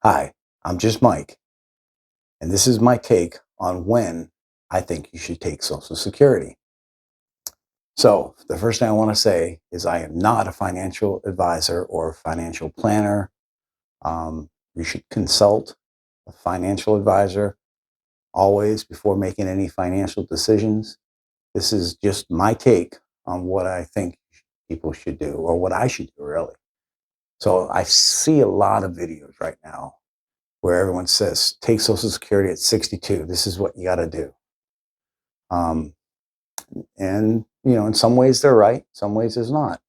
Hi, I'm just Mike, and this is my take on when I think you should take Social Security. So, the first thing I want to say is I am not a financial advisor or financial planner. You should consult a financial advisor always before making any financial decisions. This is just my take on what I think people should do or what I should do, really. So, I see a lot of videos right now where everyone says, take Social Security at 62. This is what you got to do. Um, and, in some ways they're right, some ways it's not.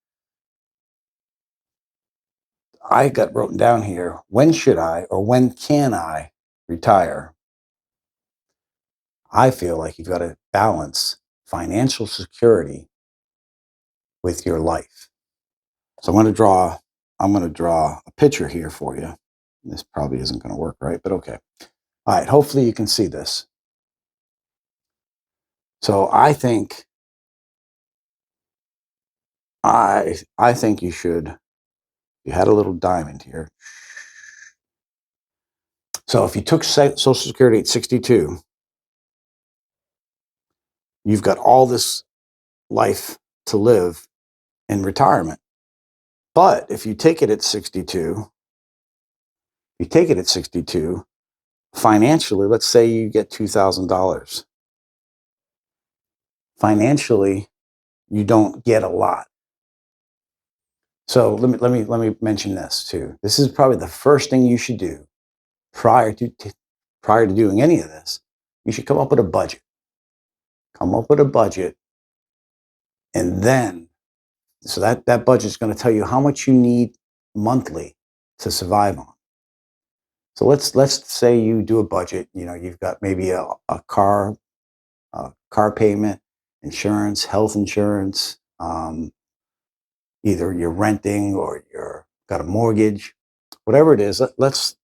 I got written down here, when should I or when can I retire? I feel like you've got to balance financial security with your life. So I'm going to draw a picture here for you. This probably isn't going to work right, but okay. All right, hopefully you can see this. So I think you should. You had a little diamond here. So if you took Social Security at 62, you've got all this life to live in retirement. But if you take it at 62, financially, let's say you get $2,000. Financially, you don't get a lot. So let me mention this too. This is probably the first thing you should do prior to doing any of this. You should come up with a budget. Come up with a budget, and then so that budget is going to tell you how much you need monthly to survive on. So let's say you do a budget. You've got maybe a car payment, insurance, health insurance. Either you're renting or you're got a mortgage, whatever it is. Let's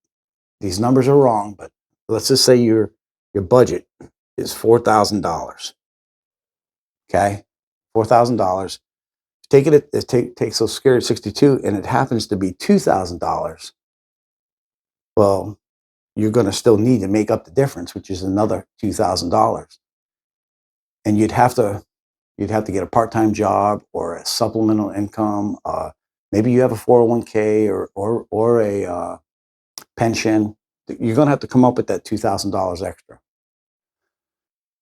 These numbers are wrong, but let's just say your budget is $4,000. Okay, $4,000. Take Social Security at 62, and it happens to be $2,000. Well, you're going to still need to make up the difference, which is another $2,000. And you'd have to get a part-time job or a supplemental income. Maybe you have a 401k or a pension. You're going to have to come up with that $2,000 extra.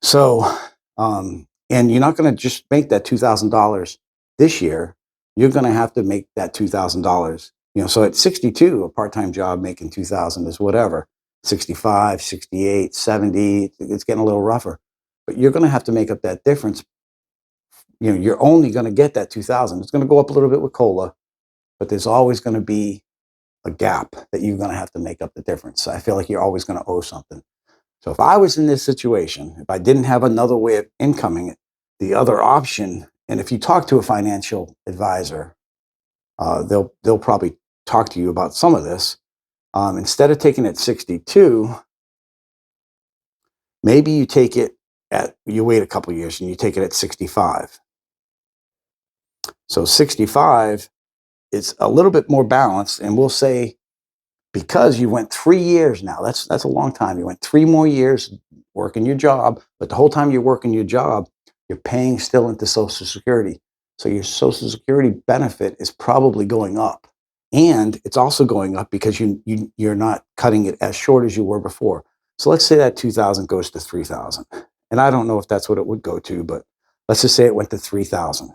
So, and you're not going to just make that $2,000 this year. You're going to have to make that $2,000. So at 62, a part-time job making 2,000 is whatever. 65, 68, 70, it's getting a little rougher. But you're going to have to make up that difference. You're only going to get that 2,000. It's going to go up a little bit with COLA, but there's always going to be a gap that you're going to have to make up the difference. I feel like you're always going to owe something. So if I was in this situation, if I didn't have another way of incoming, the other option, and if you talk to a financial advisor, they'll probably talk to you about some of this. Instead of taking it at 62, maybe you wait a couple of years and you take it at 65. So 65 is a little bit more balanced, and we'll say because you went 3 years now, that's a long time. You went 3 more years working your job, but the whole time you're working your job, you're paying still into Social Security. So your Social Security benefit is probably going up. And it's also going up because you're not cutting it as short as you were before. So let's say that 2,000 goes to 3,000. And I don't know if that's what it would go to, but let's just say it went to 3,000.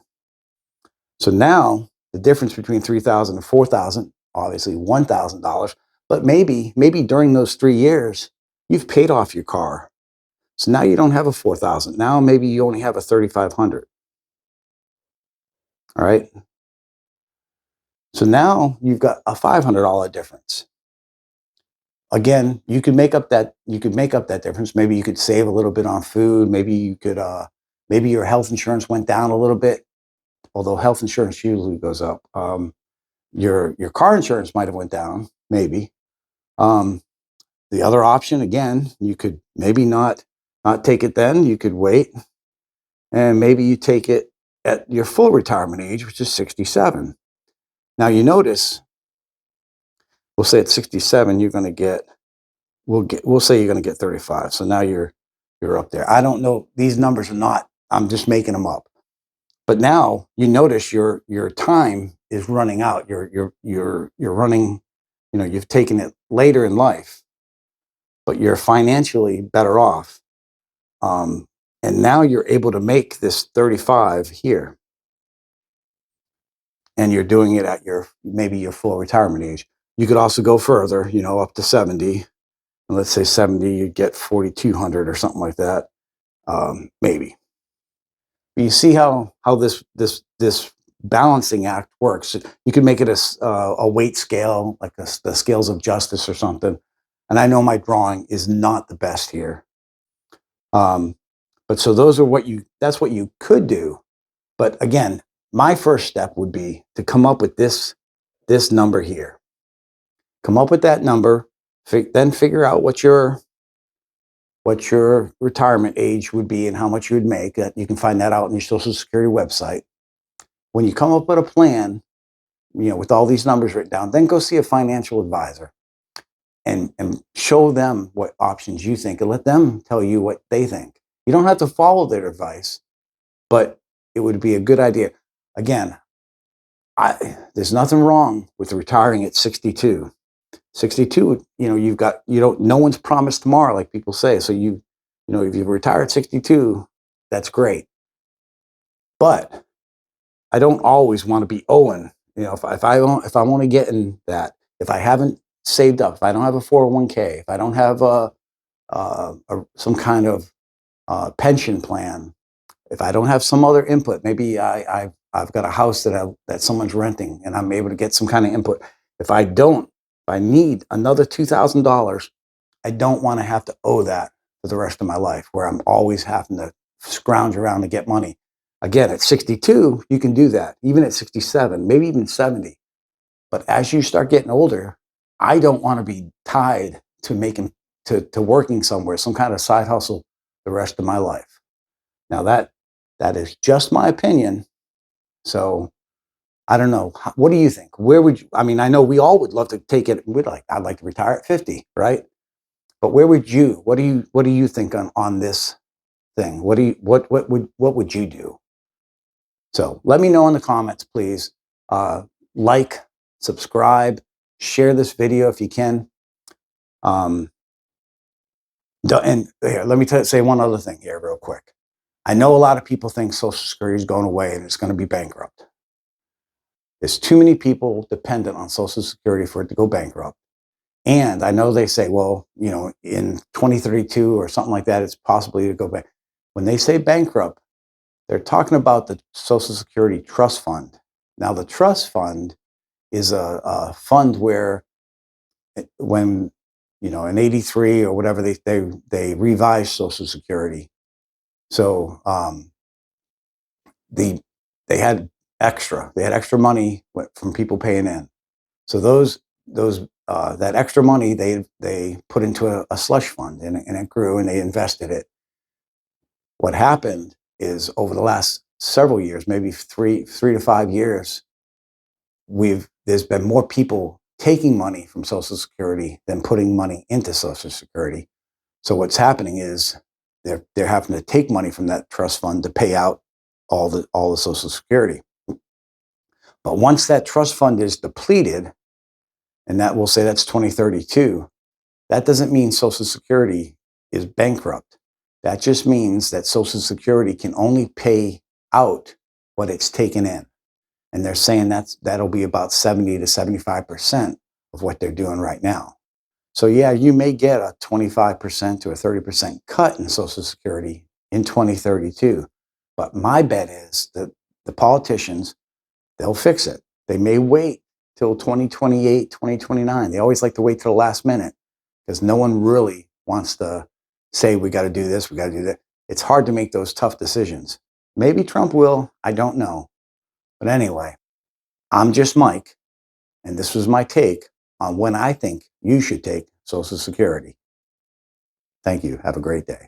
So now the difference between 3,000 and 4,000, obviously $1,000, but maybe during those 3 years, you've paid off your car. So now you don't have a 4,000. Now maybe you only have a 3,500. All right. So now you've got a $500 difference. Again, you could make up that difference. Maybe you could save a little bit on food. Maybe you could maybe your health insurance went down a little bit, although health insurance usually goes up. Your car insurance might have went down, maybe. The other option, again, you could maybe not take it then. You could wait, and maybe you take it at your full retirement age, which is 67. Now you notice we'll say at 67, you're going to get, we'll say you're going to get 35. So now you're up there. I don't know. These numbers are not, I'm just making them up. But now you notice your time is running out. You're running, you've taken it later in life, but you're financially better off. And now you're able to make this 35 here. And you're doing it at maybe your full retirement age. You could also go further, up to 70. And let's say 70, you get 4,200 or something like that. Maybe. But you see how this balancing act works. You could make it a weight scale, like the scales of justice or something. And I know my drawing is not the best here. But so that's what you could do. But again, my first step would be to come up with this number here. Come up with that number, then figure out what your retirement age would be and how much you would make. You can find that out on your Social Security website. When you come up with a plan, with all these numbers written down, then go see a financial advisor and show them what options you think and let them tell you what they think. You don't have to follow their advice, but it would be a good idea. Again, there's nothing wrong with retiring at 62. 62, no one's promised tomorrow, like people say. So if you retire at 62, that's great. But I don't always want to be owing. If I'm only getting that, if I haven't saved up, if I don't have a 401k, if I don't have some kind of pension plan, if I don't have some other input, maybe I've got a house that someone's renting and I'm able to get some kind of input. If I need another $2,000, I don't want to have to owe that for the rest of my life, where I'm always having to scrounge around to get money. Again, at 62, you can do that. Even at 67, maybe even 70. But as you start getting older, I don't want to be tied to working somewhere, some kind of side hustle the rest of my life. Now that is just my opinion. So I don't know. What do you think? Where would you, I know we all would love to take it. I'd like to retire at 50, right? But what do you think on this thing? What would you do? So let me know in the comments, please. Like, subscribe, share this video if you can. And here, let me say one other thing here real quick. I know a lot of people think Social Security is going away and it's going to be bankrupt. There's too many people dependent on Social Security for it to go bankrupt. And I know they say, well, in 2032 or something like that, it's possibly to go back. When they say bankrupt, they're talking about the Social Security Trust Fund. Now, the trust fund is a fund where when, in 83 or whatever, they revised Social Security. So they had extra money from people paying in. So that extra money they put into a slush fund, and it grew, and they invested it. What happened is over the last several years, maybe three to 5 years, there's been more people taking money from Social Security than putting money into Social Security. So what's happening is they're having to take money from that trust fund to pay out all the Social Security. But once that trust fund is depleted, and that we'll say that's 2032, that doesn't mean Social Security is bankrupt. That just means that Social Security can only pay out what it's taken in. And they're saying that'll be about 70 to 75% of what they're doing right now. So yeah, you may get a 25% to a 30% cut in Social Security in 2032. But my bet is that the politicians, they'll fix it. They may wait till 2028, 2029. They always like to wait till the last minute because no one really wants to say, we got to do this, we got to do that. It's hard to make those tough decisions. Maybe Trump will, I don't know. But anyway, I'm just Mike, and this was my take on when I think you should take Social Security. Thank you. Have a great day.